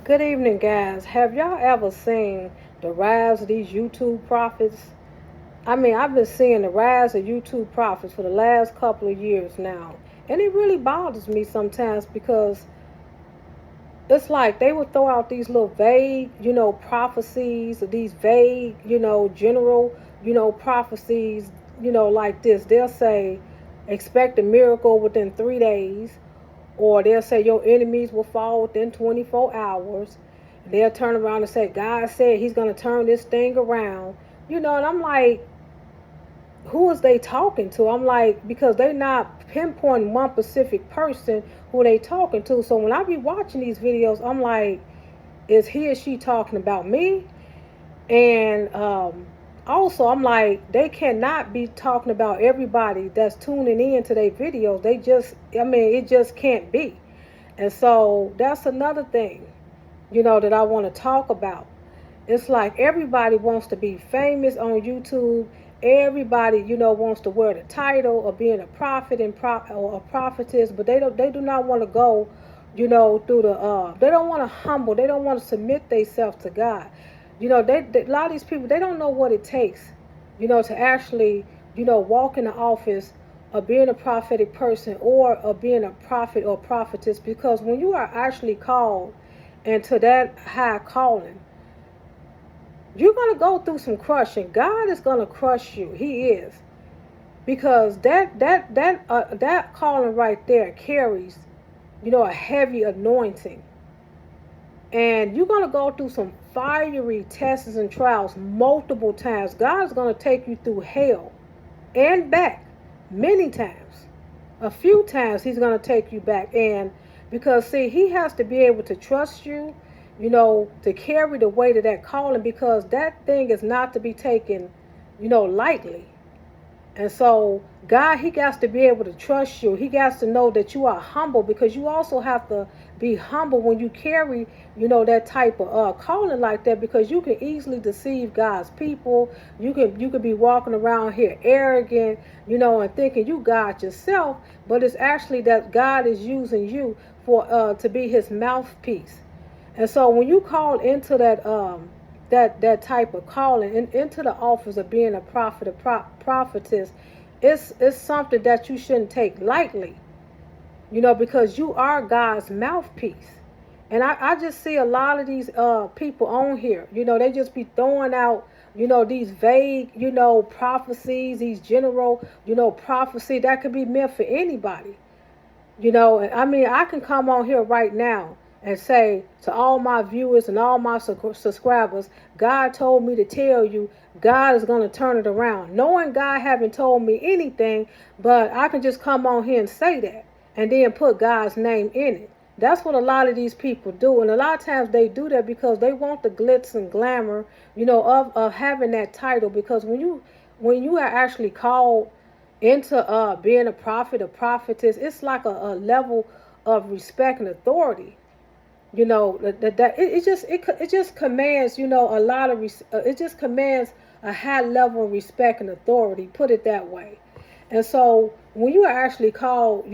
Good evening, guys. Have y'all ever seen the rise of these YouTube prophets? I've been seeing the rise of YouTube prophets for the last couple of years now. And it really bothers me sometimes because it's like they would throw out these little vague, prophecies, these vague, general, prophecies, like this. They'll say, expect a miracle within 3 days, or they'll say your enemies will fall within 24 hours. They'll turn around and say, God said he's going to turn this thing around. And I'm like, who is they talking to? I'm like, because they're not pinpointing one specific person who they talking to. So when I be watching these videos, I'm like, is he or she talking about me? And also, I'm like, they cannot be talking about everybody that's tuning in to their videos. It just can't be. And so that's another thing, that I want to talk about. It's like everybody wants to be famous on YouTube. Everybody, wants to wear the title of being a prophet or a prophetess, but they do not want to go, through they don't want to humble. They don't want to submit themselves to God. A lot of these people, they don't know what it takes, to actually, walk in the office of being a prophetic person or of being a prophet or prophetess, because when you are actually called into that high calling, you're going to go through some crushing. God is going to crush you. He is. Because that calling right there carries, a heavy anointing. And you're going to go through some fiery tests and trials multiple times. God is going to take you through hell and back many times. A few times he's going to take you back. And because, see, he has to be able to trust you, to carry the weight of that calling, because that thing is not to be taken, lightly. And so God, he got to be able to trust you. He got to know that you are humble, because you also have to be humble when you carry, that type of calling like that, because you can easily deceive God's people. You could be walking around here arrogant, and thinking you God yourself, but it's actually that God is using you for to be his mouthpiece. And so when you call into that type of calling, into the office of being a prophet, a prophetess, it's something that you shouldn't take lightly, because you are God's mouthpiece. And I just see a lot of these people on here, they just be throwing out, these vague, prophecies, these general, prophecy that could be meant for anybody. I can come on here right now and say to all my viewers and all my subscribers, God told me to tell you God is going to turn it around. Knowing God haven't told me anything, but I can just come on here and say that and then put God's name in it. That's what a lot of these people do. And a lot of times they do that because they want the glitz and glamour, of having that title. Because when you are actually called into being a prophet or prophetess, it's like a level of respect and authority. It just commands, a lot of it just commands a high level of respect and authority, put it that way. And so when you are actually called,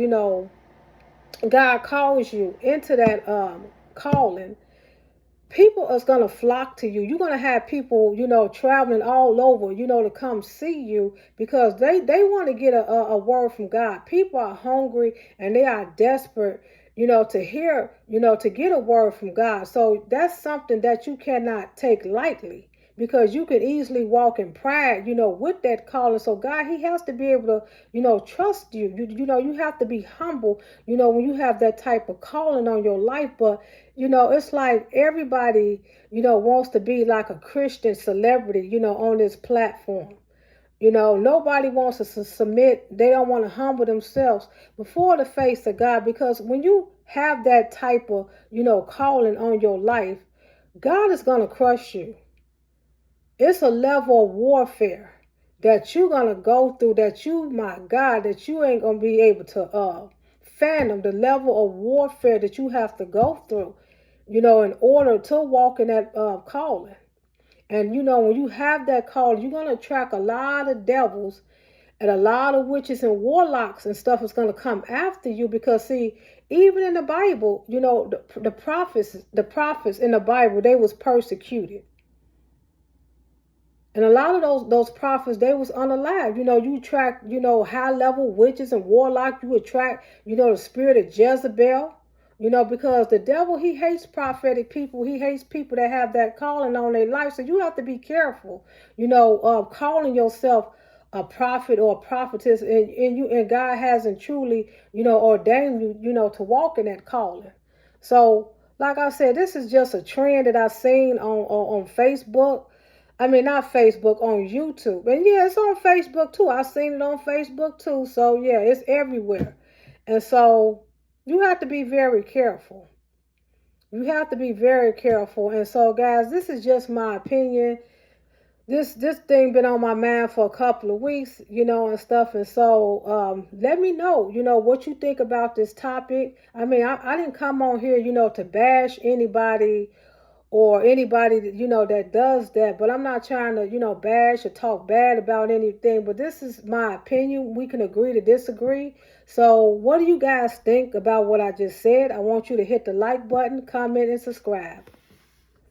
God calls you into that calling, people is going to flock to you. You're going to have people, traveling all over, to come see you, because they want to get a word from God. People are hungry and they are desperate, to hear, to get a word from God. So that's something that you cannot take lightly, because you can easily walk in pride, with that calling. So God, he has to be able to, trust you. You have to be humble, when you have that type of calling on your life. But it's like everybody, wants to be like a Christian celebrity, on this platform. Nobody wants to submit. They don't want to humble themselves before the face of God, because when you have that type of, calling on your life, God is going to crush you. It's a level of warfare that you're going to go through, that my God, that you ain't going to be able to fathom the level of warfare that you have to go through, in order to walk in that calling. And when you have that calling, you're going to attract a lot of devils and a lot of witches and warlocks and stuff is going to come after you, because see, Even in the Bible, the prophets in the Bible, they was persecuted. And a lot of those prophets, they was unalive. You attract, high level witches and warlock. You attract, the spirit of Jezebel. Because the devil, he hates prophetic people. He hates people that have that calling on their life. So you have to be careful, calling yourself a prophet or a prophetess, and God hasn't truly, ordained you, to walk in that calling. So, like I said, this is just a trend that I've seen on Facebook. I mean, not Facebook, on YouTube. And yeah, it's on Facebook too. I've seen it on Facebook too. So yeah, it's everywhere. And so you have to be very careful. You have to be very careful. And so, guys, this is just my opinion. This thing been on my mind for a couple of weeks, and stuff. And so let me know, what you think about this topic. I mean, I didn't come on here, to bash anybody or anybody that does that, but I'm not trying to bash or talk bad about anything, but this is my opinion. We can agree to disagree. So what do you guys think about what I just said? I want you to hit the like button, comment, and subscribe.